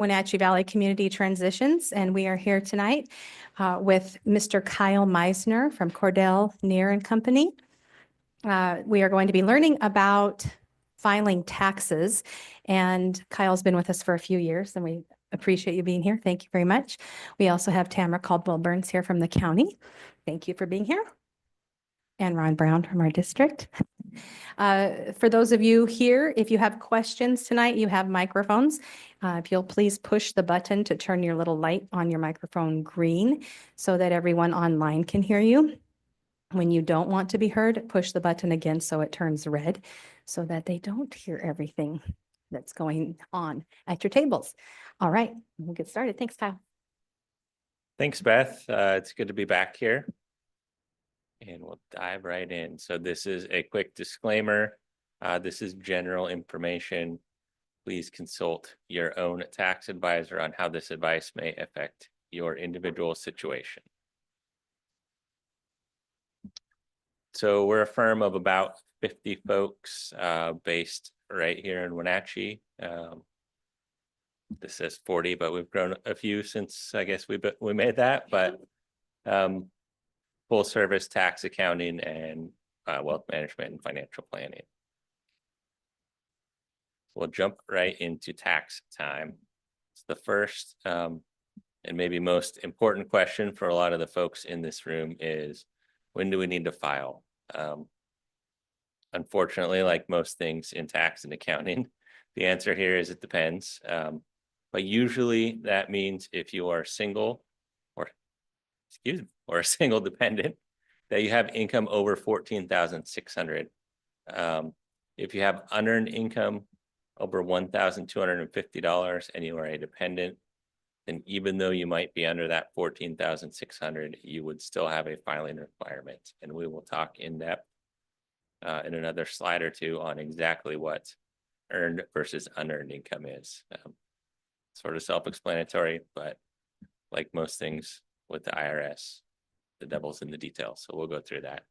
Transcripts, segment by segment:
Wenatchee Valley Community Transitions, and we are here tonight with Mr. Kyle Meisner from Cordell, Neer and Company. We are going to be learning about filing taxes, and Kyle's been with us for a few years, and we appreciate you being here. Thank you very much. We also have Tamara Caldwell-Burns here from the county. Thank you for being here. And Ron Brown from our district. For those of you here, if you have questions tonight, you have microphones. If you'll please push the button to turn your little light on your microphone green so that everyone online can hear you. When you don't want to be heard, push the button again so it turns red so that they don't hear everything that's going on at your tables. All right, we'll get started. Thanks, Kyle. Thanks, Beth. It's good to be back here. And we'll dive right in. So this is a quick disclaimer. This is general information. Please consult your own tax advisor on how this advice may affect your individual situation. So we're a firm of about 50 folks based right here in Wenatchee. This says 40, but we've grown a few since I guess we made that, but full service tax accounting and wealth management and financial planning. We'll jump right into tax time. It's the first and maybe most important question for a lot of the folks in this room is, when do we need to file? Unfortunately, like most things in tax and accounting, the answer here is it depends. But usually that means if you are single or a single dependent, that you have income over $14,600. If you have unearned income over $1,250 and you are a dependent, then even though you might be under that $14,600, you would still have a filing requirement. And we will talk in depth in another slide or two on exactly what earned versus unearned income is. Sort of self-explanatory, but like most things with the IRS, the devil's in the details. So we'll go through that.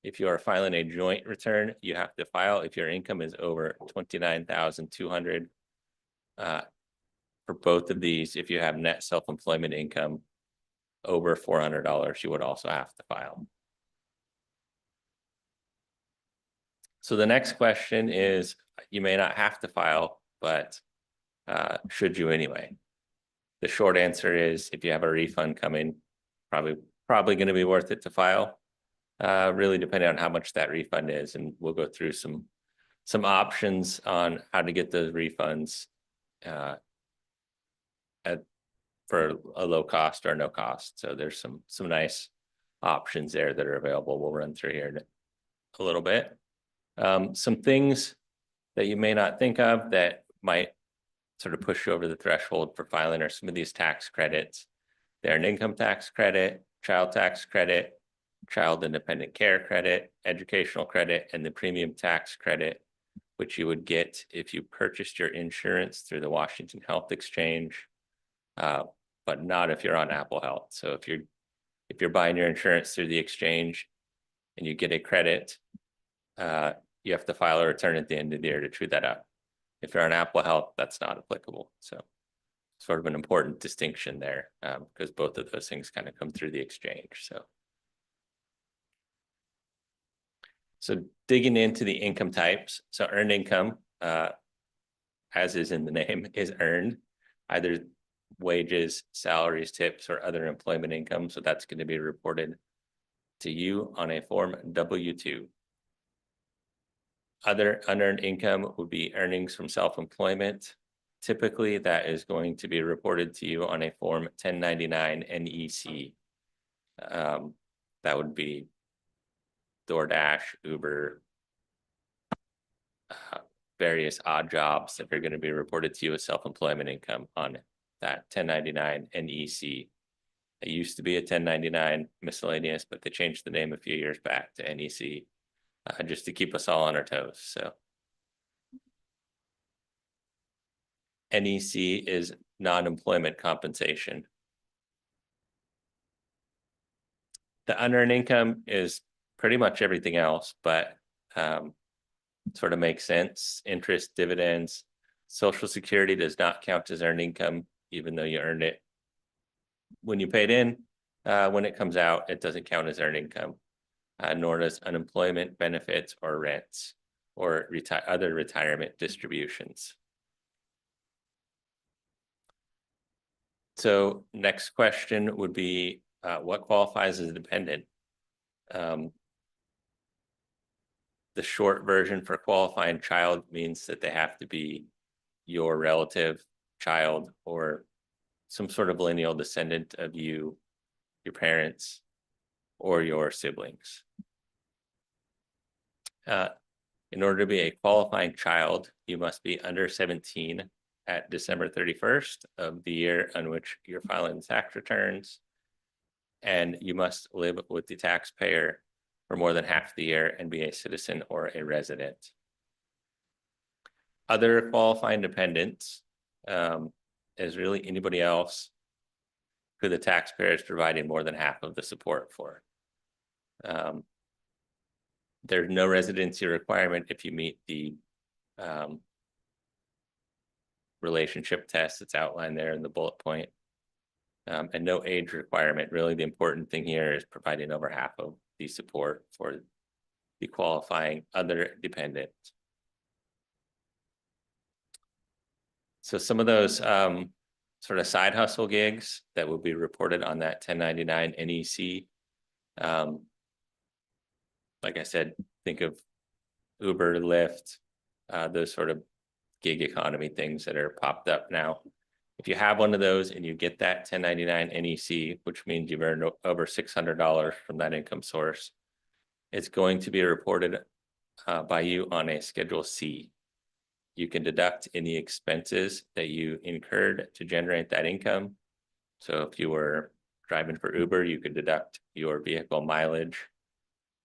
If you are filing a joint return, you have to file if your income is over $29,200. For both of these, if you have net self-employment income over $400, you would also have to file. So the next question is, you may not have to file, but should you anyway? The short answer is, if you have a refund coming, probably going to be worth it to file. Really depending on how much that refund is, and we'll go through some options on how to get those refunds for a low cost or no cost. So there's some nice options there that are available. We'll run through here in a little bit. Some things that you may not think of that might sort of push you over the threshold for filing are some of these tax credits. They're an income tax credit, child tax credit, child independent care credit, educational credit, and the premium tax credit, which you would get if you purchased your insurance through the Washington Health Exchange, but not if you're on Apple Health. So if you're buying your insurance through the exchange and you get a credit, you have to file a return at the end of the year to true that up. If you're on Apple Health, that's not applicable. So sort of an important distinction there, because both of those things kind of come through the exchange. So digging into the income types. So earned income, as is in the name, is earned, either wages, salaries, tips, or other employment income. So that's going to be reported to you on a form W-2. Other unearned income would be earnings from self-employment. Typically, that is going to be reported to you on a form 1099 NEC. That would be DoorDash, Uber, various odd jobs that are going to be reported to you as self-employment income on that 1099 NEC. It used to be a 1099 miscellaneous, but they changed the name a few years back to NEC. Just to keep us all on our toes. So NEC is non-employment compensation. The unearned income is pretty much everything else, but sort of makes sense. Interest, dividends, Social Security does not count as earned income, even though you earned it when you paid in. When it comes out, it doesn't count as earned income, nor does unemployment benefits or rents or other retirement distributions. So next question would be, what qualifies as a dependent? The short version for qualifying child means that they have to be your relative, child, or some sort of lineal descendant of you, your parents, or your siblings. In order to be a qualifying child, you must be under 17 at December 31st of the year on which you're filing tax returns, and you must live with the taxpayer for more than half the year and be a citizen or a resident. Other qualifying dependents is really anybody else who the taxpayer is providing more than half of the support for. There's no residency requirement if you meet the relationship test that's outlined there in the bullet point, and no age requirement. Really, the important thing here is providing over half of the support for the qualifying other dependent. So some of those sort of side hustle gigs that will be reported on that 1099 NEC. Like I said, think of Uber, Lyft, those sort of gig economy things that are popped up now. If you have one of those and you get that 1099 NEC, which means you've earned over $600 from that income source, it's going to be reported by you on a Schedule C. You can deduct any expenses that you incurred to generate that income. So if you were driving for Uber, you could deduct your vehicle mileage,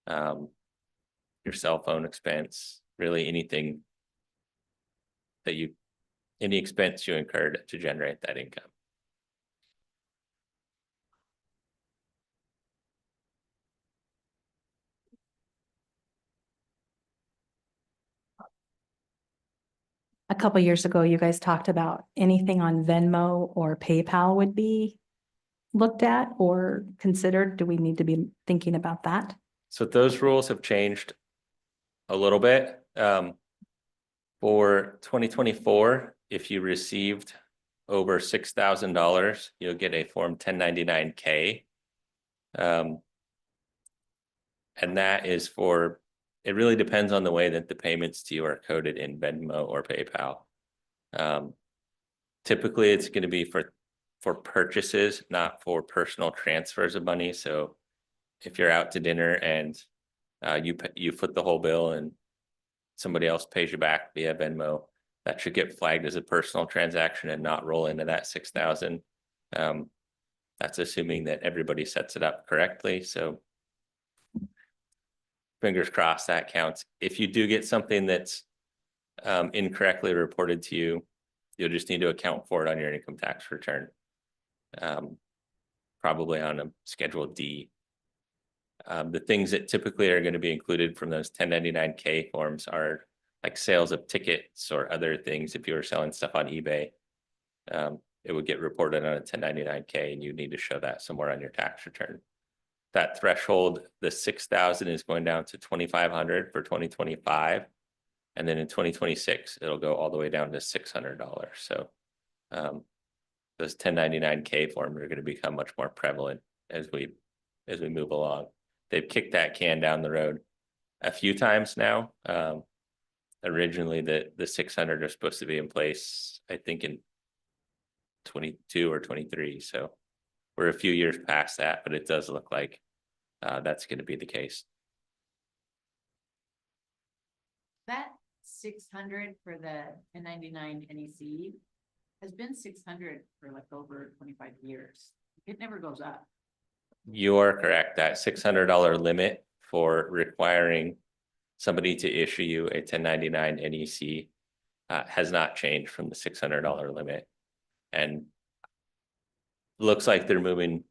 your cell phone expense, really anything that any expense you incurred to generate that income. A couple years ago, you guys talked about anything on Venmo or PayPal would be looked at or considered. Do we need to be thinking about that? So those rules have changed a little bit. For 2024, if you received over $6,000, you'll get a Form 1099-K. And that is for, it really depends on the way that the payments to you are coded in Venmo or PayPal. Typically, it's going to be for purchases, not for personal transfers of money. So if you're out to dinner and you foot the whole bill and somebody else pays you back via Venmo, that should get flagged as a personal transaction and not roll into that 6,000. That's assuming that everybody sets it up correctly. So fingers crossed that counts. If you do get something that's incorrectly reported to you, you'll just need to account for it on your income tax return, probably on a Schedule D. The things that typically are going to be included from those 1099-K forms are like sales of tickets or other things. If you were selling stuff on eBay, it would get reported on a 1099-K and you need to show that somewhere on your tax return. That threshold, the 6,000 is going down to 2,500 for 2025. And then in 2026, it'll go all the way down to $600. So those 1099-K forms are going to become much more prevalent as we move along. They've kicked that can down the road a few times now. Originally, the 600 are supposed to be in place, I think, in 22 or 23. So we're a few years past that, but it does look like that's going to be the case. That 600 for the 1099 NEC has been 600 for like over 25 years. It never goes up. You're correct. That $600 limit for requiring somebody to issue you a 1099 NEC has not changed from the $600 limit. And looks like they're moving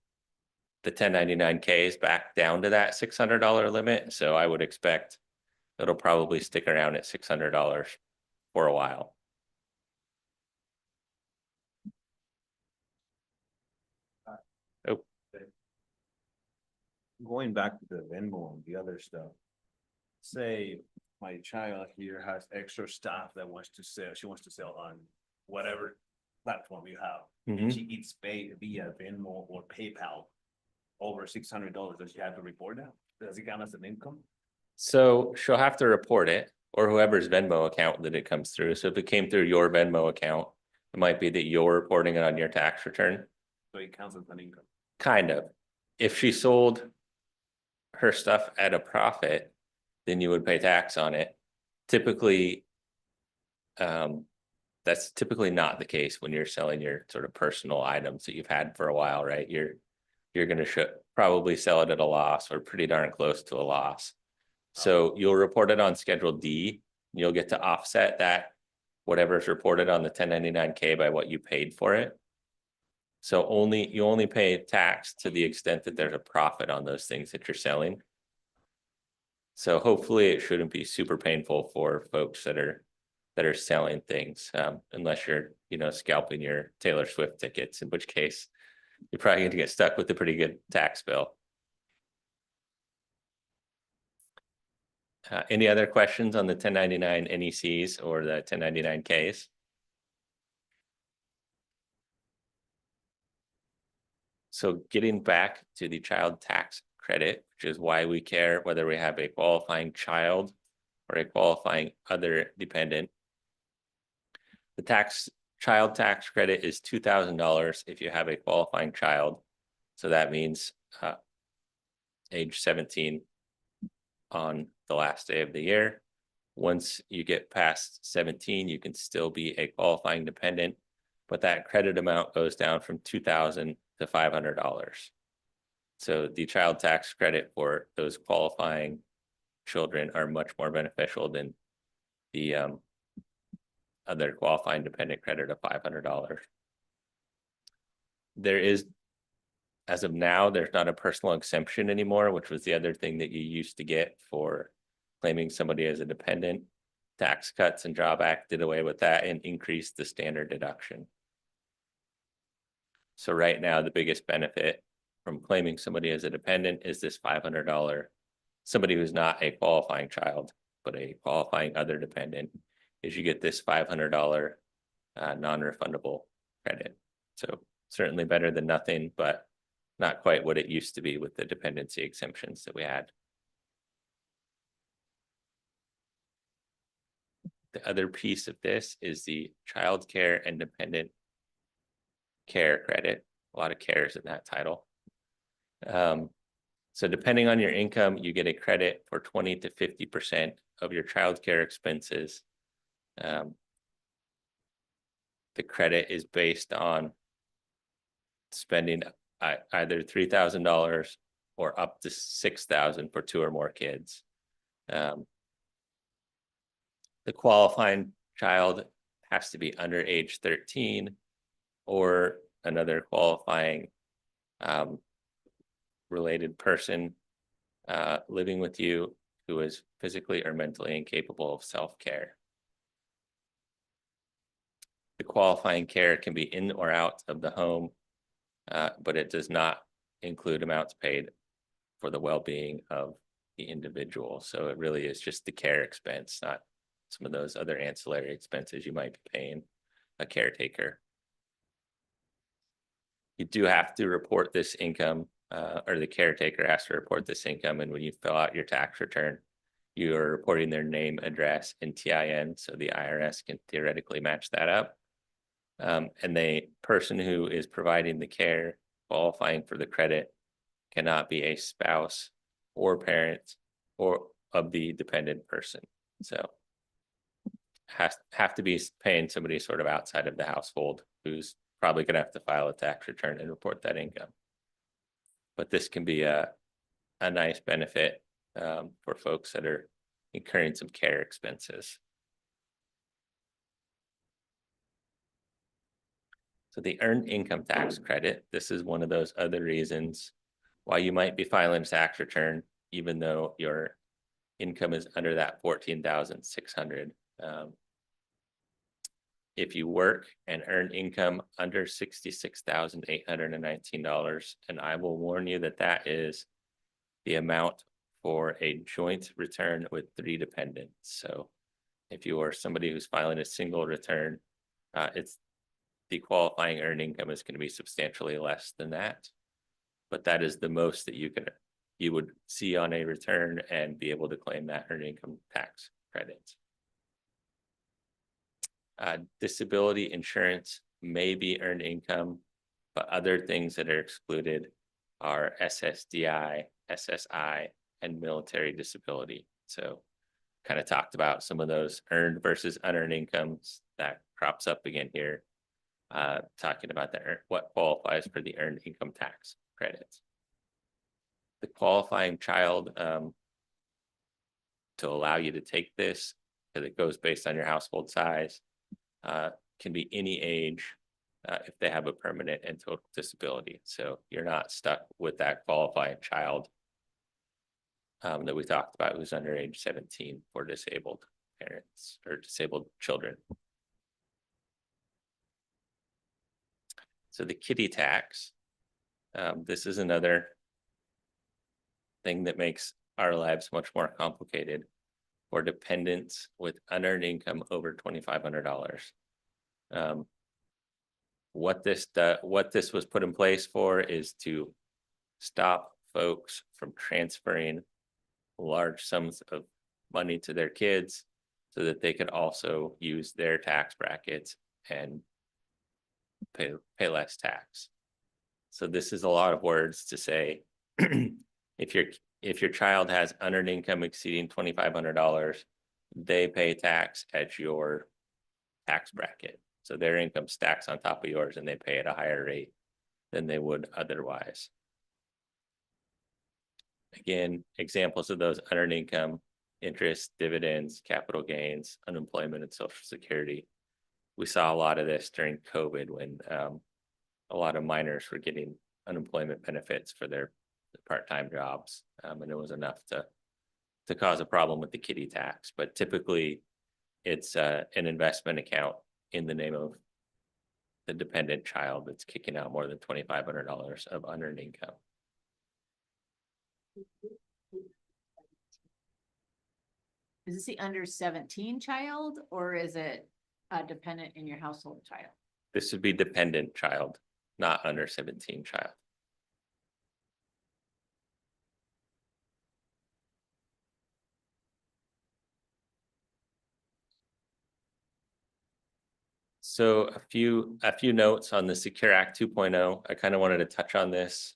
the 1099-Ks back down to that $600 limit. So I would expect it'll probably stick around at $600 for a while. going back to the Venmo and the other stuff. Say my child here has extra stuff that wants to sell, she wants to sell on whatever platform you have. Mhm. She gets paid via Venmo or PayPal over $600. Does she have to report that? Does it count as an income? So she'll have to report it, or whoever's Venmo account that it comes through. So if it came through your Venmo account, it might be that you're reporting it on your tax return. So it counts as an income. Kind of. If she sold her stuff at a profit, then you would pay tax on it. Typically, that's typically not the case when you're selling your sort of personal items that you've had for a while, right? You're going to probably sell it at a loss or pretty darn close to a loss. So you'll report it on Schedule D. You'll get to offset that whatever is reported on the 1099-K by what you paid for it. So you only pay tax to the extent that there's a profit on those things that you're selling. So hopefully it shouldn't be super painful for folks that are selling things, unless you're, scalping your Taylor Swift tickets, in which case you're probably going to get stuck with a pretty good tax bill. Any other questions on the 1099 NECs or the 1099-Ks? So getting back to the child tax credit, which is why we care whether we have a qualifying child or a qualifying other dependent. The child tax credit is $2,000 if you have a qualifying child. So that means age 17 on the last day of the year. Once you get past 17, you can still be a qualifying dependent, but that credit amount goes down from $2,000 to $500. So the child tax credit for those qualifying children are much more beneficial than the other qualifying dependent credit of $500. There is, as of now, there's not a personal exemption anymore, which was the other thing that you used to get for claiming somebody as a dependent. Tax Cuts and Job Act did away with that and increased the standard deduction. So right now, the biggest benefit from claiming somebody as a dependent is this $500. Somebody who's not a qualifying child, but a qualifying other dependent, is you get this $500 non-refundable credit. So certainly better than nothing, but not quite what it used to be with the dependency exemptions that we had. The other piece of this is the child care and dependent care credit. A lot of cares in that title. So depending on your income, you get a credit for 20 to 50% of your child care expenses. The credit is based on spending either $3,000 or up to $6,000 for 2 or more kids. The qualifying child has to be under age 13 or another qualifying related person living with you who is physically or mentally incapable of self-care. The qualifying care can be in or out of the home, but it does not include amounts paid for the well-being of the individual. So it really is just the care expense, not some of those other ancillary expenses you might be paying a caretaker. You do have to report this income, or the caretaker has to report this income. And when you fill out your tax return, you are reporting their name, address, and TIN. So the IRS can theoretically match that up. And the person who is providing the care, qualifying for the credit, cannot be a spouse or parent or of the dependent person. So have to be paying somebody sort of outside of the household who's probably going to have to file a tax return and report that income. But this can be a nice benefit for folks that are incurring some care expenses. So the earned income tax credit, this is one of those other reasons why you might be filing a tax return, even though your income is under that $14,600. If you work and earn income under $66,819, and I will warn you that that is the amount for a joint return with 3 dependents. So if you are somebody who's filing a single return, it's the qualifying earned income is going to be substantially less than that. But that is the most that you would see on a return and be able to claim that earned income tax credit. Disability insurance may be earned income, but other things that are excluded are SSDI, SSI, and military disability. So kind of talked about some of those earned versus unearned incomes that crops up again here. Talking about what qualifies for the earned income tax credits. The qualifying child, to allow you to take this, because it goes based on your household size, can be any age if they have a permanent and total disability. So you're not stuck with that qualifying child that we talked about who's under age 17 for disabled parents or disabled children. So the kiddie tax, this is another thing that makes our lives much more complicated for dependents with unearned income over $2,500. What this was put in place for is to stop folks from transferring large sums of money to their kids so that they could also use their tax brackets and pay less tax. So this is a lot of words to say. If your child has unearned income exceeding $2,500, they pay tax at your tax bracket. So their income stacks on top of yours and they pay at a higher rate than they would otherwise. Again, examples of those unearned income: interest, dividends, capital gains, unemployment, and Social Security. We saw a lot of this during COVID when a lot of minors were getting unemployment benefits for their part-time jobs, and it was enough to cause a problem with the kiddie tax. But typically, it's an investment account in the name of the dependent child that's kicking out more than $2,500 of unearned income. Is this the under 17 child, or is it a dependent in your household child? This would be dependent child, not under 17 child. So a few notes on the Secure Act 2.0. I kind of wanted to touch on this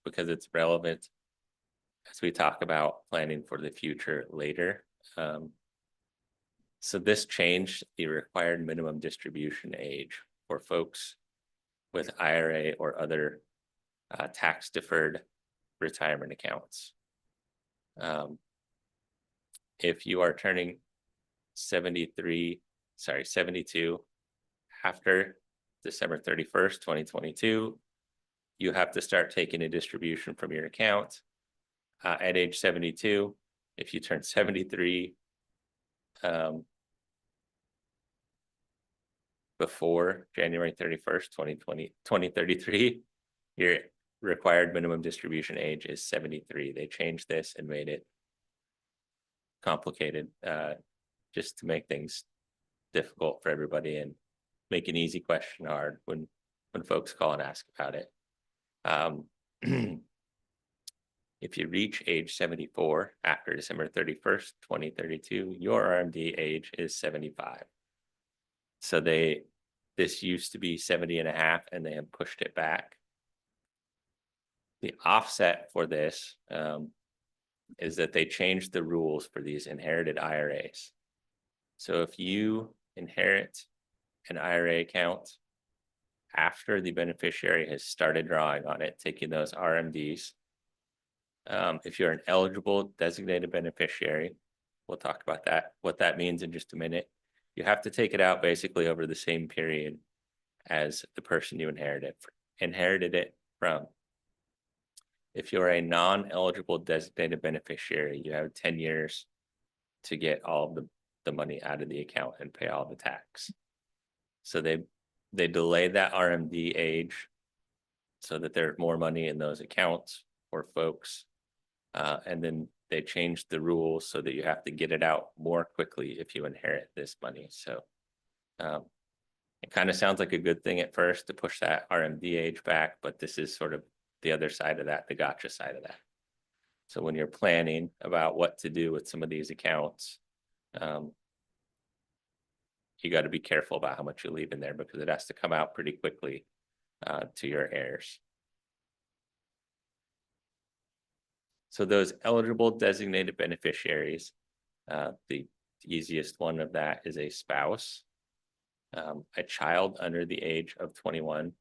because it's relevant as we talk about planning for the future later. So this changed the required minimum distribution age for folks with IRA or other tax deferred retirement accounts. If you are turning 72 after December 31st, 2022, you have to start taking a distribution from your account at age 72. If you turn 73 before January 31st, 2033, your required minimum distribution age is 73. They changed this and made it complicated just to make things difficult for everybody and make an easy question hard when folks call and ask about it. If you reach age 74 after December 31st, 2032, your RMD age is 75. So this used to be 70 and a half, and they have pushed it back. The offset for this is that they changed the rules for these inherited IRAs. So if you inherit an IRA account after the beneficiary has started drawing on it, taking those RMDs, if you're an eligible designated beneficiary, we'll talk about that, what that means in just a minute. You have to take it out basically over the same period as the person you inherited it from. If you're a non-eligible designated beneficiary, you have 10 years to get all of the money out of the account and pay all the tax. So they delayed that RMD age so that there's more money in those accounts for folks And then they changed the rules so that you have to get it out more quickly if you inherit this money. So it kind of sounds like a good thing at first to push that RMD age back, but this is sort of the other side of that, the gotcha side of that. So when you're planning about what to do with some of these accounts, you got to be careful about how much you leave in there because it has to come out pretty quickly to your heirs. So those eligible designated beneficiaries, the easiest one of that is a spouse, a child under the age of 21,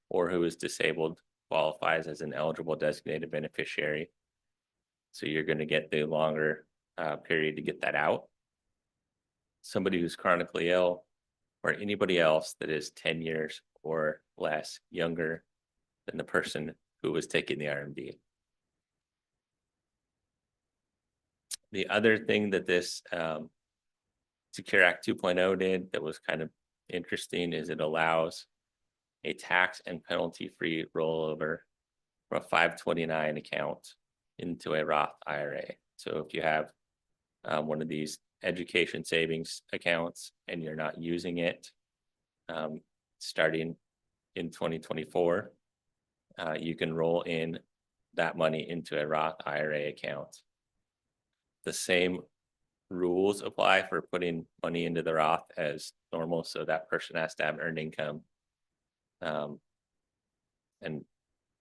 or who is disabled qualifies as an eligible designated beneficiary. So you're going to get the longer period to get that out. Somebody who's chronically ill, or anybody else that is 10 years or less younger than the person who was taking the RMD. The other thing that this Secure Act 2.0 did that was kind of interesting is it allows a tax and penalty-free rollover from a 529 account into a Roth IRA. So if you have one of these education savings accounts and you're not using it starting in 2024, you can roll in that money into a Roth IRA account. The same rules apply for putting money into the Roth as normal. So that person has to have earned income and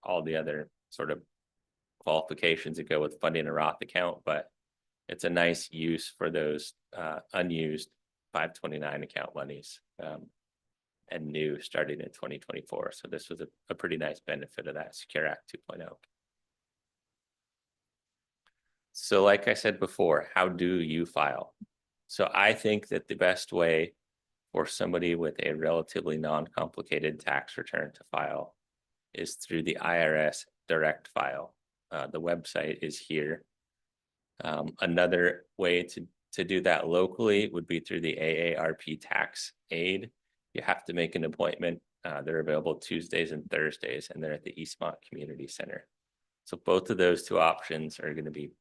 all the other sort of qualifications that go with funding a Roth account, but it's a nice use for those unused 529 account monies and new starting in 2024. So this was a pretty nice benefit of that Secure Act 2.0. So like I said before, how do you file? So I think that the best way for somebody with a relatively non-complicated tax return to file is through the IRS direct file. The website is here. Another way to do that locally would be through the AARP tax aid. You have to make an appointment. They're available Tuesdays and Thursdays, and they're at the Eastmont Community Center. So both of those two options are going to be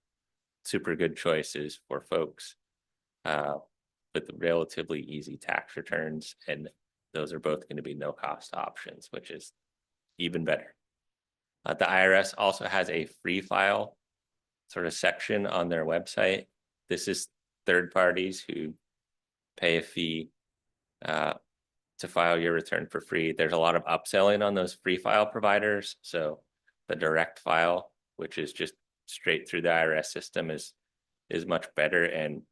super good choices for folks with relatively easy tax returns, and those are both going to be no cost options, which is even better. The IRS also has a free file sort of section on their website. This is third parties who pay a fee to file your return for free. There's a lot of upselling on those free file providers. So the direct file, which is just straight through the IRS system, is much better and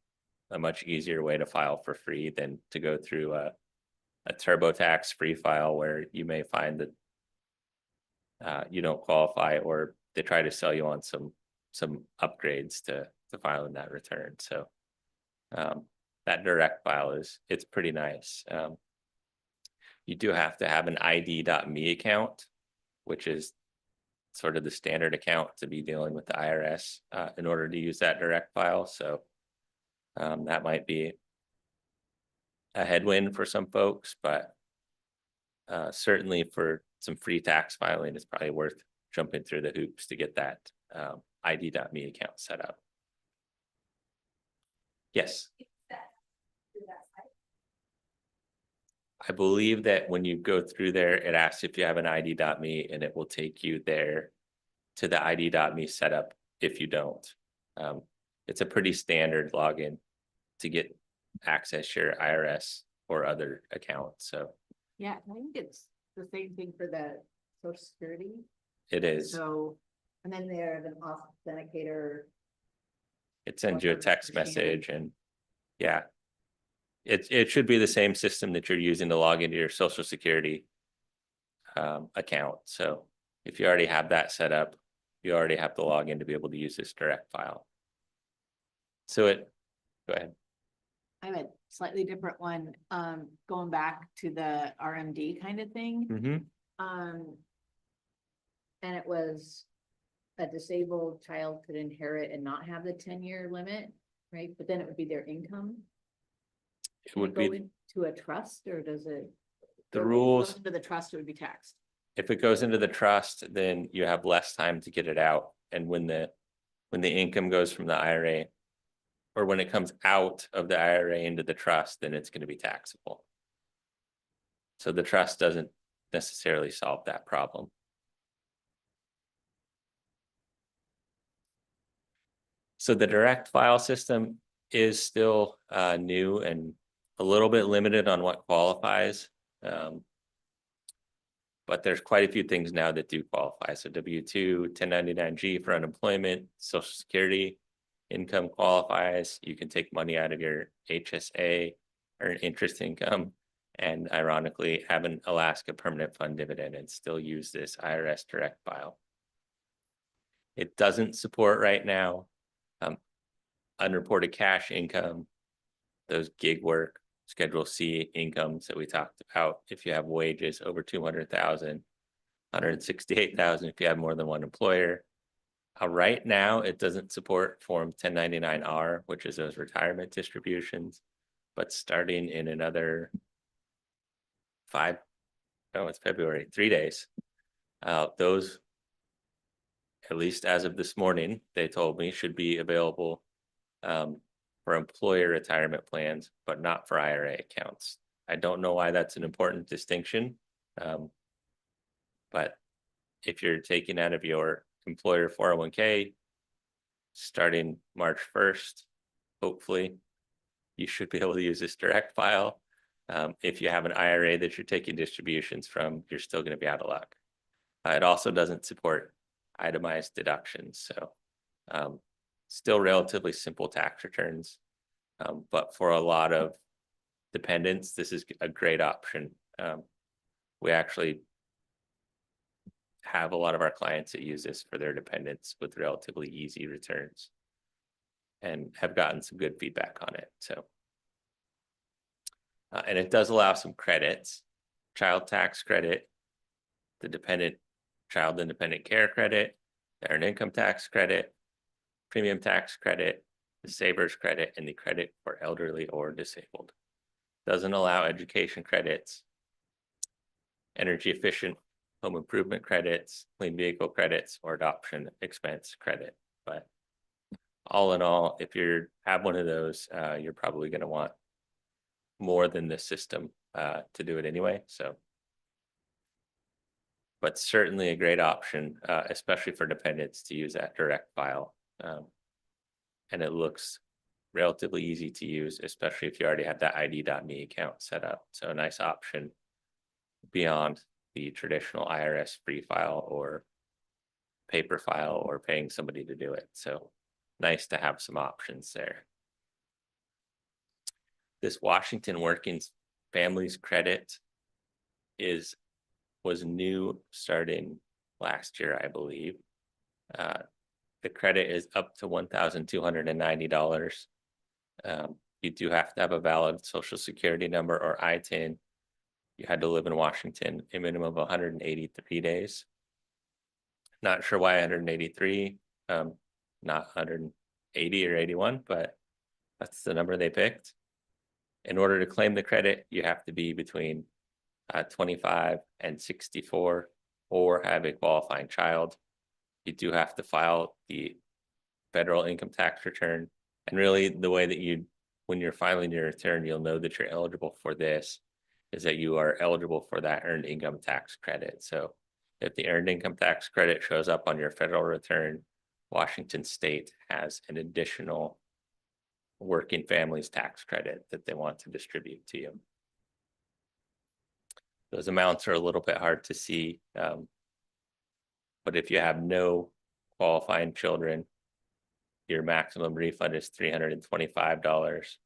a much easier way to file for free than to go through a TurboTax free file where you may find that you don't qualify, or they try to sell you on some upgrades to filing that return. So that direct file it's pretty nice. You do have to have an ID.me account, which is sort of the standard account to be dealing with the IRS in order to use that direct file. So that might be a headwind for some folks, but certainly for some free tax filing, it's probably worth jumping through the hoops to get that ID.me account set up. Yes. I believe that when you go through there, it asks if you have an ID.me, and it will take you there to the ID.me setup if you don't. It's a pretty standard login to get access your IRS or other accounts. So Yeah, I think it's the same thing for the Social Security. it is. So, and then there's an authenticator. It sends you a text message, and yeah, it should be the same system that you're using to log into your Social Security account. So if you already have that set up, you already have to log in to be able to use this direct file. So go ahead. I have a slightly different one, going back to the RMD kind of thing. Mm-hmm. And it was a disabled child could inherit and not have the 10-year limit, right? But then it would be their income. It would go be into a trust, or does it? the rules. To the trust, it would be taxed. If it goes into the trust, then you have less time to get it out. And when the when the income goes from the IRA, or when it comes out of the IRA into the trust, then it's going to be taxable. So the trust doesn't necessarily solve that problem. So the direct file system is still new and a little bit limited on what qualifies. But there's quite a few things now that do qualify. So W-2, 1099-G for unemployment, Social Security income qualifies. You can take money out of your HSA, earn interest income, and ironically have an Alaska permanent fund dividend and still use this IRS direct file. It doesn't support right now unreported cash income, those gig work, Schedule C incomes that we talked about. If you have wages over 200,000, 168,000 if you have more than one employer. Right now, it doesn't support Form 1099-R, which is those retirement distributions, but starting in another it's February, 3 days. Those, at least as of this morning, they told me should be available for employer retirement plans, but not for IRA accounts. I don't know why that's an important distinction. But if you're taking out of your employer 401k starting March 1st, hopefully you should be able to use this direct file. If you have an IRA that you're taking distributions from, you're still going to be out of luck. It also doesn't support itemized deductions. So still relatively simple tax returns. But for a lot of dependents, this is a great option. We actually have a lot of our clients that use this for their dependents with relatively easy returns and have gotten some good feedback on it. So, and it does allow some credits, child tax credit, the dependent child independent care credit, the earned income tax credit, premium tax credit, the savers credit, and the credit for elderly or disabled. Doesn't allow education credits, energy efficient home improvement credits, clean vehicle credits, or adoption expense credit. But all in all, if you have one of those, you're probably going to want more than the system to do it anyway. So, but certainly a great option, especially for dependents, to use that direct file. And it looks relatively easy to use, especially if you already have that ID.me account set up. So a nice option beyond the traditional IRS free file or paper file or paying somebody to do it. So nice to have some options there. This Washington Working Families credit was new starting last year, I believe. The credit is up to $1,290. You do have to have a valid Social Security number or ITIN. You had to live in Washington a minimum of 183 days. Not sure why 183, not 180 or 81, but that's the number they picked. In order to claim the credit, you have to be between 25 and 64 or have a qualifying child. You do have to file the federal income tax return. And really the way that when you're filing your return, you'll know that you're eligible for this is that you are eligible for that earned income tax credit. So if the earned income tax credit shows up on your federal return, Washington State has an additional working families tax credit that they want to distribute to you. Those amounts are a little bit hard to see, but if you have no qualifying children, your maximum refund is $325.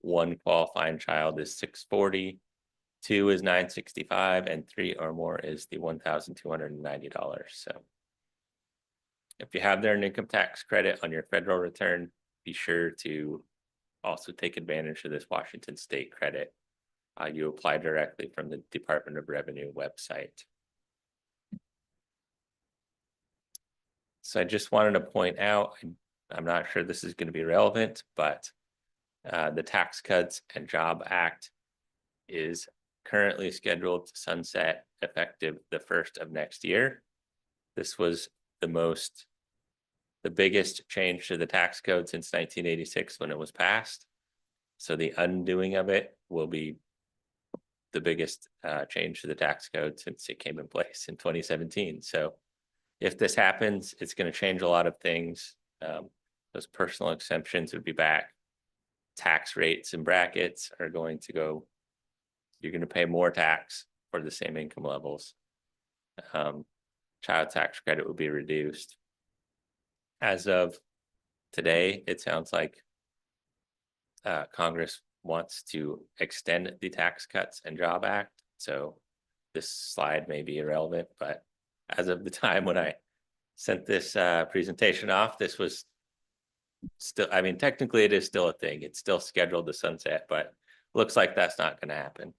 One qualifying child is $640, 2 is $965, and 3 or more is the $1,290. So if you have their income tax credit on your federal return, be sure to also take advantage of this Washington State credit. You apply directly from the Department of Revenue website. So I just wanted to point out, I'm not sure this is going to be relevant, but the Tax Cuts and Job Act is currently scheduled to sunset effective the 1st of next year. This was the most the biggest change to the tax code since 1986 when it was passed. So the undoing of it will be the biggest change to the tax code since it came in place in 2017. So if this happens, it's going to change a lot of things. Those personal exemptions would be back. Tax rates and brackets are going to go, you're going to pay more tax for the same income levels. Child tax credit will be reduced. As of today, it sounds like Congress wants to extend the Tax Cuts and Job Act. So this slide may be irrelevant, but as of the time when I sent this presentation off, this was still, I mean, technically it is still a thing. It's still scheduled to sunset, but looks like that's not going to happen.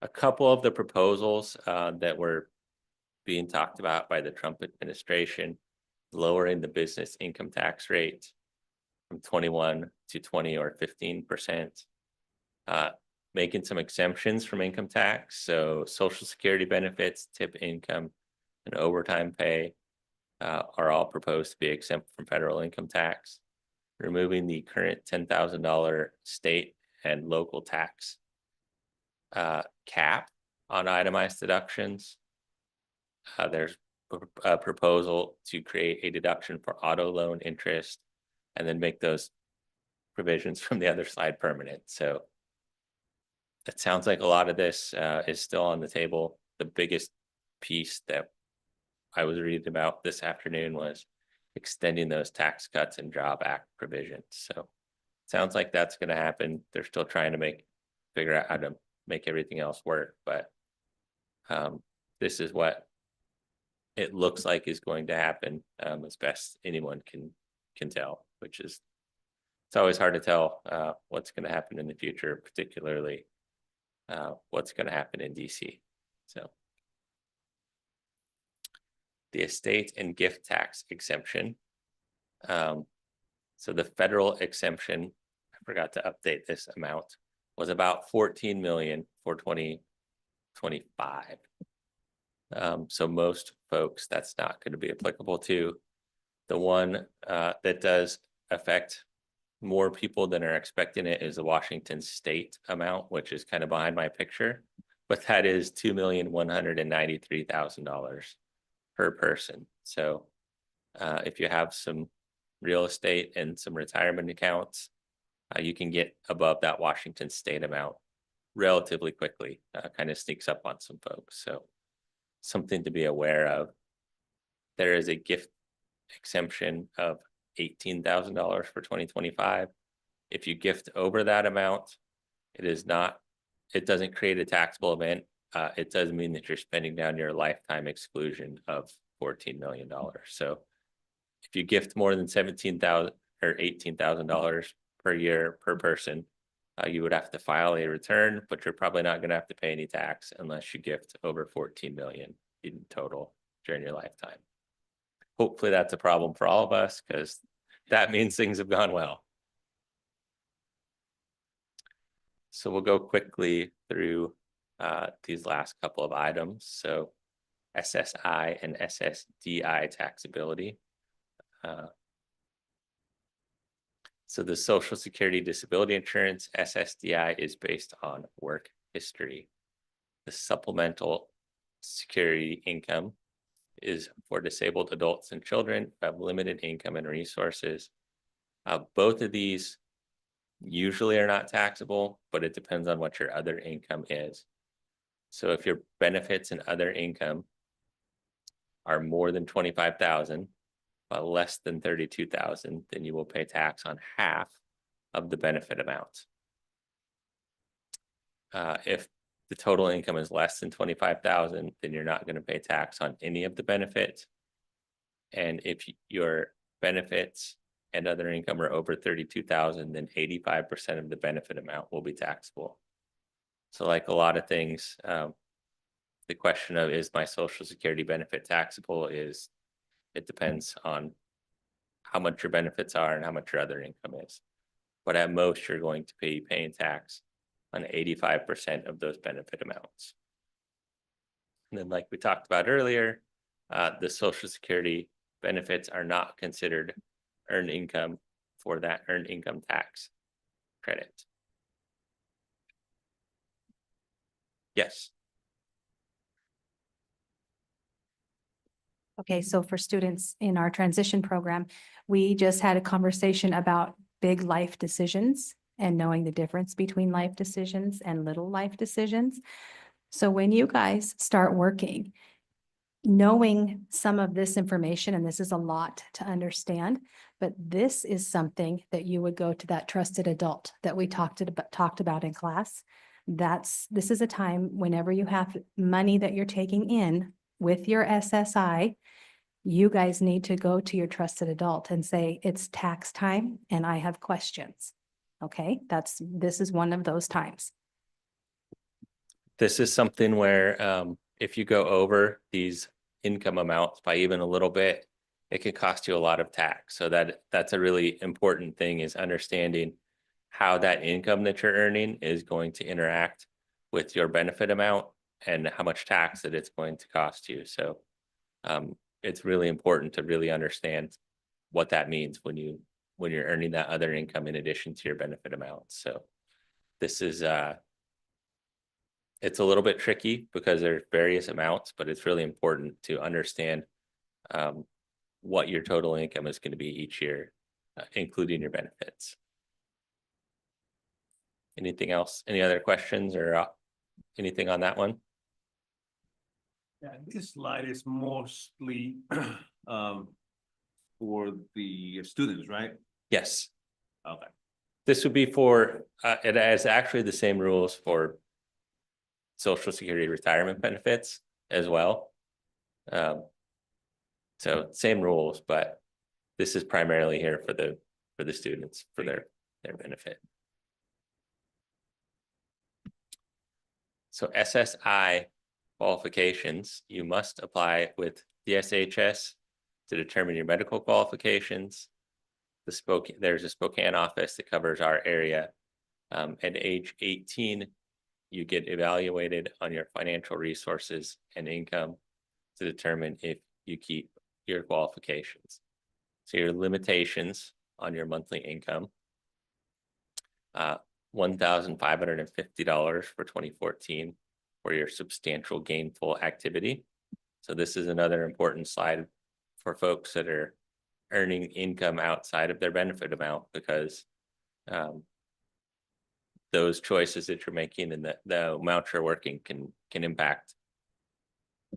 A couple of the proposals that were being talked about by the Trump administration, lowering the business income tax rate from 21 to 20 or 15%, making some exemptions from income tax. So Social Security benefits, tip income, and overtime pay are all proposed to be exempt from federal income tax, removing the current $10,000 state and local tax cap on itemized deductions. There's a proposal to create a deduction for auto loan interest and then make those provisions from the other slide permanent. So it sounds like a lot of this is still on the table. The biggest piece that I was reading about this afternoon was extending those Tax Cuts and Job Act provisions. So it sounds like that's going to happen. They're still trying to figure out how to make everything else work, but this is what it looks like is going to happen, as best anyone can tell, which is, it's always hard to tell what's going to happen in the future, particularly what's going to happen in DC. So the estate and gift tax exemption. So the federal exemption, I forgot to update this amount, was about 14 million for 2025. So most folks, that's not going to be applicable to. The one that does affect more people than are expecting it is the Washington state amount, which is kind of behind my picture, but that is $2,193,000 per person. So if you have some real estate and some retirement accounts, you can get above that Washington state amount relatively quickly. Kind of sneaks up on some folks. So something to be aware of. There is a gift exemption of $18,000 for 2025. If you gift over that amount, it doesn't create a taxable event. It does mean that you're spending down your lifetime exclusion of $14 million. So if you gift more than $17,000 or $18,000 per year per person, you would have to file a return, but you're probably not going to have to pay any tax unless you gift over 14 million in total during your lifetime. Hopefully that's a problem for all of us, because that means things have gone well. So we'll go quickly through these last couple of items. So SSI and SSDI taxability. So the Social Security Disability Insurance, SSDI, is based on work history. The supplemental security income is for disabled adults and children who have limited income and resources. Both of these usually are not taxable, but it depends on what your other income is. So if your benefits and other income are more than 25,000, but less than 32,000, then you will pay tax on half of the benefit amount. If the total income is less than 25,000, then you're not going to pay tax on any of the benefits. And if your benefits and other income are over 32,000, then 85% of the benefit amount will be taxable. So like a lot of things, the question of, is my Social Security benefit taxable, is it depends on how much your benefits are and how much your other income is. But at most, you're going to be paying tax on 85% of those benefit amounts. And then, like we talked about earlier, the Social Security benefits are not considered earned income for that earned income tax credit. Yes. Okay, so for students in our transition program, we just had a conversation about big life decisions and knowing the difference between life decisions and little life decisions. So when you guys start working, knowing some of this information, and this is a lot to understand, but this is something that you would go to that trusted adult that we talked about in class. This is a time whenever you have money that you're taking in with your SSI, you guys need to go to your trusted adult and say, it's tax time and I have questions. Okay, this is one of those times. This is something where if you go over these income amounts by even a little bit, it could cost you a lot of tax. So that's a really important thing, is understanding how that income that you're earning is going to interact with your benefit amount and how much tax that it's going to cost you. So it's really important to really understand what that means when you're earning that other income in addition to your benefit amount. So this is it's a little bit tricky because there's various amounts, but it's really important to understand what your total income is going to be each year, including your benefits. Anything else? Any other questions or anything on that one? Yeah, this slide is mostly for the students, right? Yes. Okay. This would be for, it has actually the same rules for Social Security retirement benefits as well. So same rules, but this is primarily here for the students for their benefit. So SSI qualifications, you must apply with DSHS to determine your medical qualifications. There's a Spokane office that covers our area. At age 18, you get evaluated on your financial resources and income to determine if you keep your qualifications. So your limitations on your monthly income, $1,550 for 2014 for your substantial gainful activity. So this is another important slide for folks that are earning income outside of their benefit amount, because those choices that you're making and the amount you're working can impact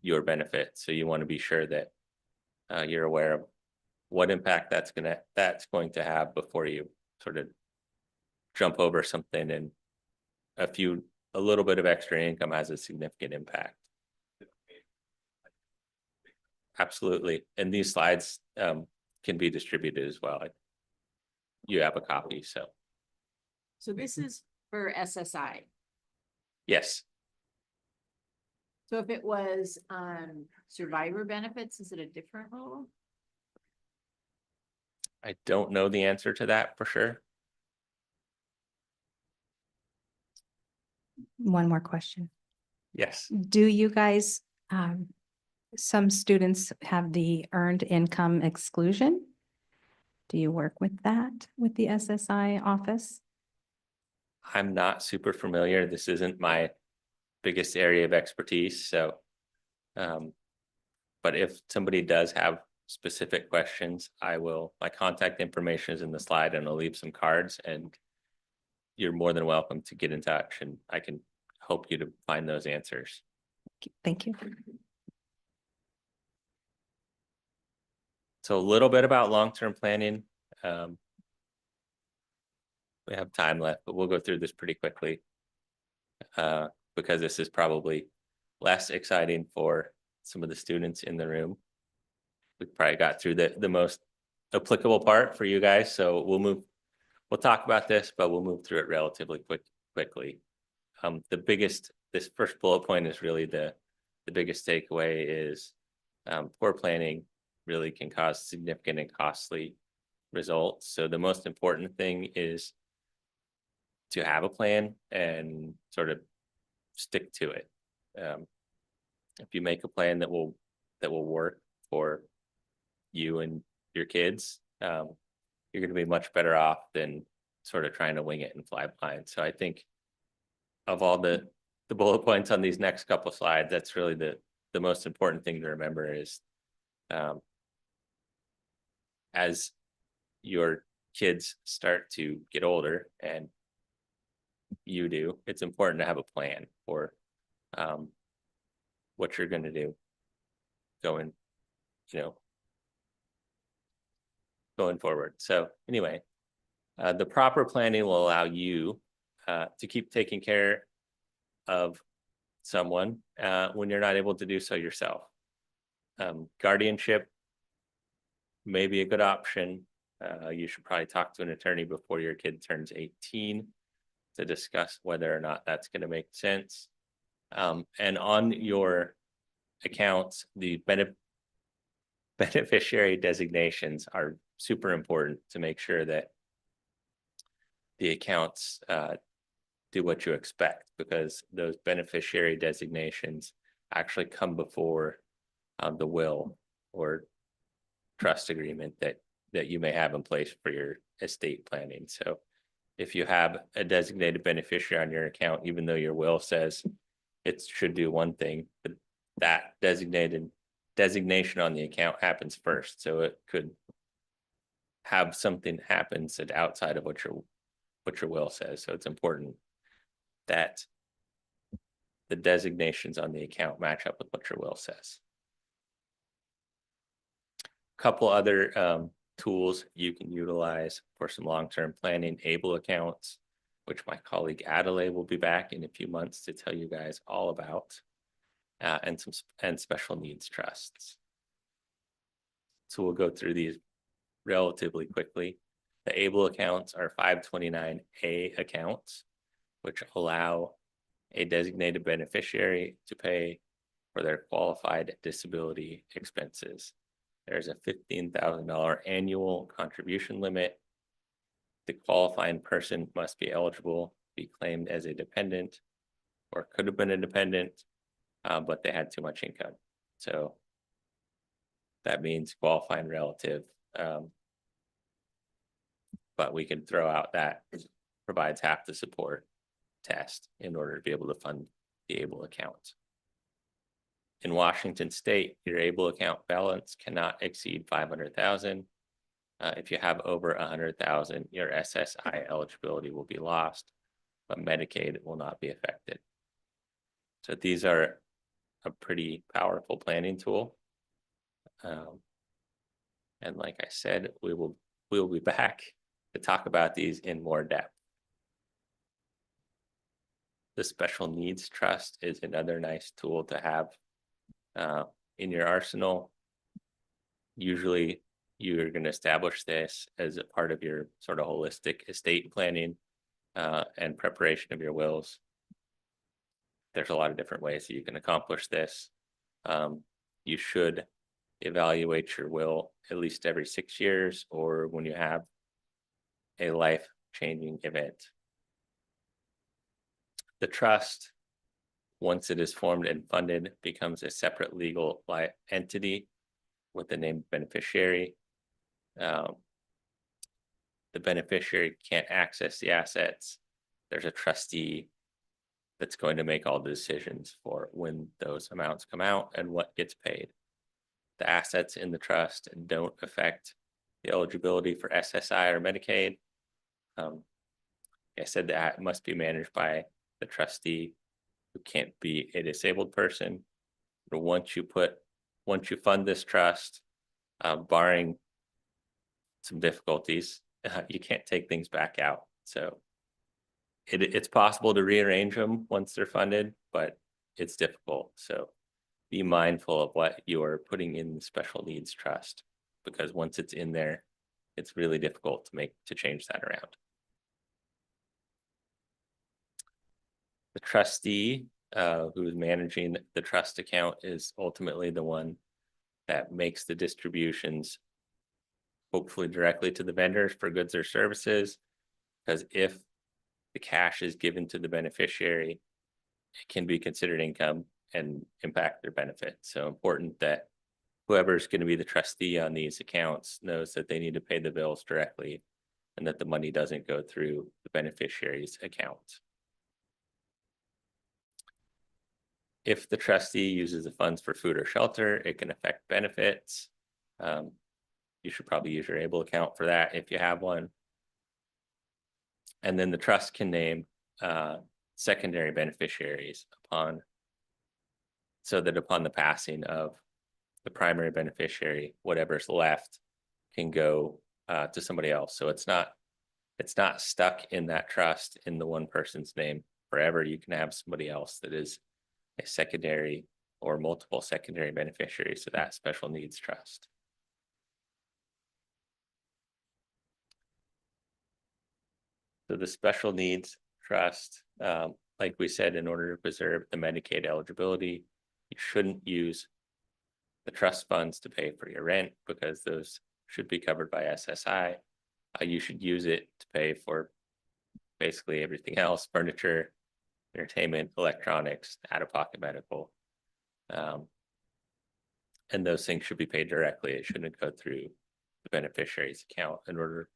your benefit. So you want to be sure that you're aware of what impact that's going to have before you sort of jump over something, and a little bit of extra income has a significant impact. Absolutely. And these slides can be distributed as well. You have a copy, so. So this is for SSI. Yes. So if it was survivor benefits, is it a different rule? I don't know the answer to that for sure. One more question. Yes. Do you guys, some students have the earned income exclusion? Do you work with that with the SSI office? I'm not super familiar. This isn't my biggest area of expertise. So, but if somebody does have specific questions, my contact information is in the slide, and I'll leave some cards, and you're more than welcome to get in touch, and I can help you to find those answers. Thank you. So a little bit about long-term planning. We have time left, but we'll go through this pretty quickly because this is probably less exciting for some of the students in the room. We probably got through the most applicable part for you guys. So we'll talk about this, but we'll move through it relatively quickly. This first bullet point is really the biggest takeaway is poor planning really can cause significant and costly results. So the most important thing is to have a plan and sort of stick to it. If you make a plan that will work for you and your kids, you're going to be much better off than sort of trying to wing it and fly blind. So I think of all the bullet points on these next couple slides, that's really the most important thing to remember is as your kids start to get older and you do, it's important to have a plan for what you're going to do going, going forward. So anyway, the proper planning will allow you to keep taking care of someone when you're not able to do so yourself. Guardianship may be a good option. You should probably talk to an attorney before your kid turns 18 to discuss whether or not that's going to make sense. And on your accounts, the beneficiary designations are super important to make sure that the accounts do what you expect, because those beneficiary designations actually come before the will or trust agreement that you may have in place for your estate planning. So if you have a designated beneficiary on your account, even though your will says it should do one thing, but that designation on the account happens first. So it could have something happen that's outside of what your will says. So it's important that the designations on the account match up with what your will says. Couple other tools you can utilize for some long-term planning: ABLE accounts, which my colleague Adelaide will be back in a few months to tell you guys all about, and special needs trusts. So we'll go through these relatively quickly. The ABLE accounts are 529A accounts, which allow a designated beneficiary to pay for their qualified disability expenses. There's a $15,000 annual contribution limit. The qualifying person must be eligible, be claimed as a dependent, or could have been a dependent, but they had too much income. So that means qualifying relative. But we can throw out that provides half the support test in order to be able to fund the ABLE account. In Washington State, your ABLE account balance cannot exceed 500,000. If you have over 100,000, your SSI eligibility will be lost, but Medicaid will not be affected. So these are a pretty powerful planning tool. And like I said, we will be back to talk about these in more depth. The special needs trust is another nice tool to have in your arsenal. Usually you're going to establish this as a part of your sort of holistic estate planning and preparation of your wills. There's a lot of different ways that you can accomplish this. You should evaluate your will at least every 6 years, or when you have a life-changing event. The trust, once it is formed and funded, becomes a separate legal entity with the named beneficiary. The beneficiary can't access the assets. There's a trustee that's going to make all the decisions for when those amounts come out and what gets paid. The assets in the trust don't affect the eligibility for SSI or Medicaid. I said that must be managed by the trustee, who can't be a disabled person. But once you fund this trust, barring some difficulties, you can't take things back out. So it's possible to rearrange them once they're funded, but it's difficult. So be mindful of what you're putting in the special needs trust, because once it's in there, it's really difficult to change that around. The trustee who is managing the trust account is ultimately the one that makes the distributions, hopefully directly to the vendors for goods or services, because if the cash is given to the beneficiary, it can be considered income and impact their benefit. So important that whoever's going to be the trustee on these accounts knows that they need to pay the bills directly and that the money doesn't go through the beneficiary's account. If the trustee uses the funds for food or shelter, it can affect benefits. You should probably use your ABLE account for that if you have one. And then the trust can name secondary beneficiaries so that upon the passing of the primary beneficiary, whatever's left can go to somebody else. So it's not stuck in that trust in the one person's name forever. You can have somebody else that is a secondary or multiple secondary beneficiaries to that special needs trust. So the special needs trust, like we said, in order to preserve the Medicaid eligibility, you shouldn't use the trust funds to pay for your rent because those should be covered by SSI. You should use it to pay for basically everything else: furniture, entertainment, electronics, out-of-pocket medical. And those things should be paid directly. It shouldn't go through the beneficiary's account in order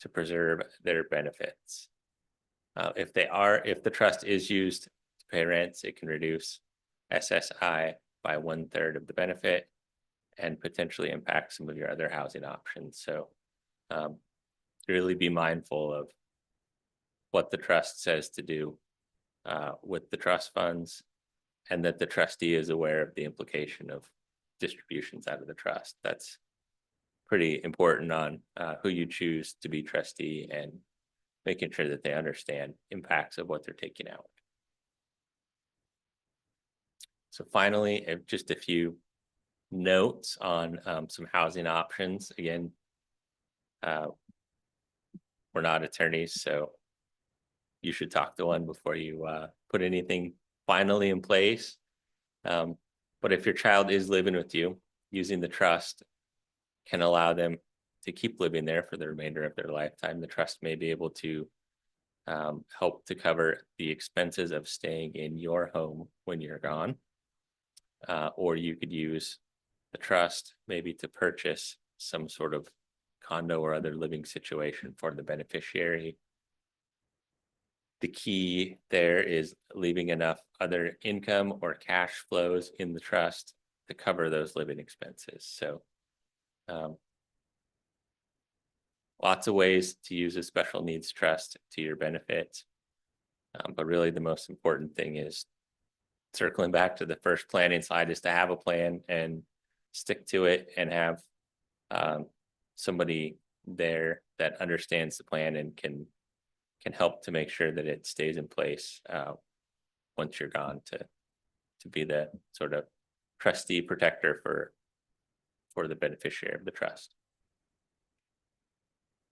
to preserve their benefits. If the trust is used to pay rents, it can reduce SSI by 1/3 of the benefit and potentially impact some of your other housing options. So really be mindful of what the trust says to do with the trust funds, and that the trustee is aware of the implication of distributions out of the trust. That's pretty important on who you choose to be trustee and making sure that they understand impacts of what they're taking out. So finally, just a few notes on some housing options. Again, we're not attorneys, so you should talk to one before you put anything finally in place. But if your child is living with you, using the trust can allow them to keep living there for the remainder of their lifetime. The trust may be able to help to cover the expenses of staying in your home when you're gone. Or you could use the trust maybe to purchase some sort of condo or other living situation for the beneficiary. The key there is leaving enough other income or cash flows in the trust to cover those living expenses. So lots of ways to use a special needs trust to your benefit. But really the most important thing is, circling back to the first planning slide, is to have a plan and stick to it and have somebody there that understands the plan and can help to make sure that it stays in place once you're gone, to be the sort of trustee protector for the beneficiary of the trust.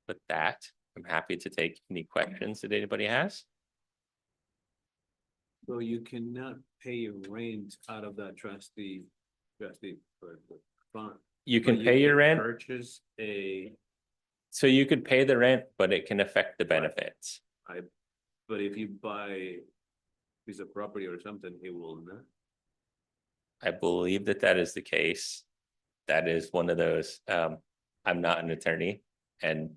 With that, I'm happy to take any questions that anybody has. So you cannot pay rent out of that trustee for the fund. You But can pay your rent, Purchase so you could pay the rent, but it can affect the benefits. but if you buy a piece of property or something, it will not. I believe that is the case. That is one of those, I'm not an attorney and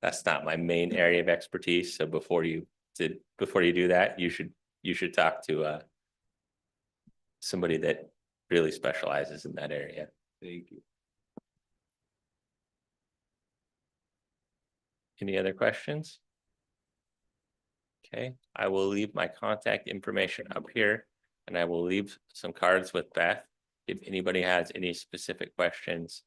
that's not my main area of expertise. So before you do that, you should talk to somebody that really specializes in that area. Thank you. Any other questions? Okay, I will leave my contact information up here and I will leave some cards with Beth. If anybody has any specific questions,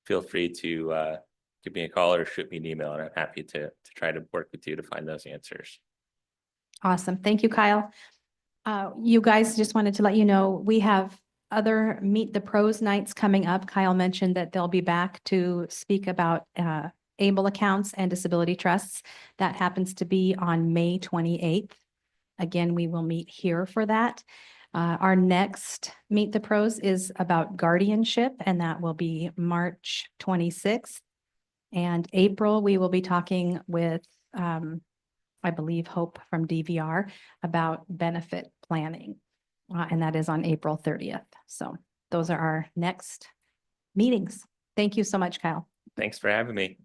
feel free to give me a call or shoot me an email, and I'm happy to try to work with you to find those answers. Awesome. Thank you, Kyle. You guys, just wanted to let you know, we have other Meet the Pros nights coming up. Kyle mentioned that they'll be back to speak about ABLE accounts and disability trusts. That happens to be on May 28th. Again, we will meet here for that. Our next Meet the Pros is about guardianship, and that will be March 26th. And April, we will be talking with, I believe, Hope from DVR about benefit planning. And that is on April 30th. So those are our next meetings. Thank you so much, Kyle. Thanks for having me.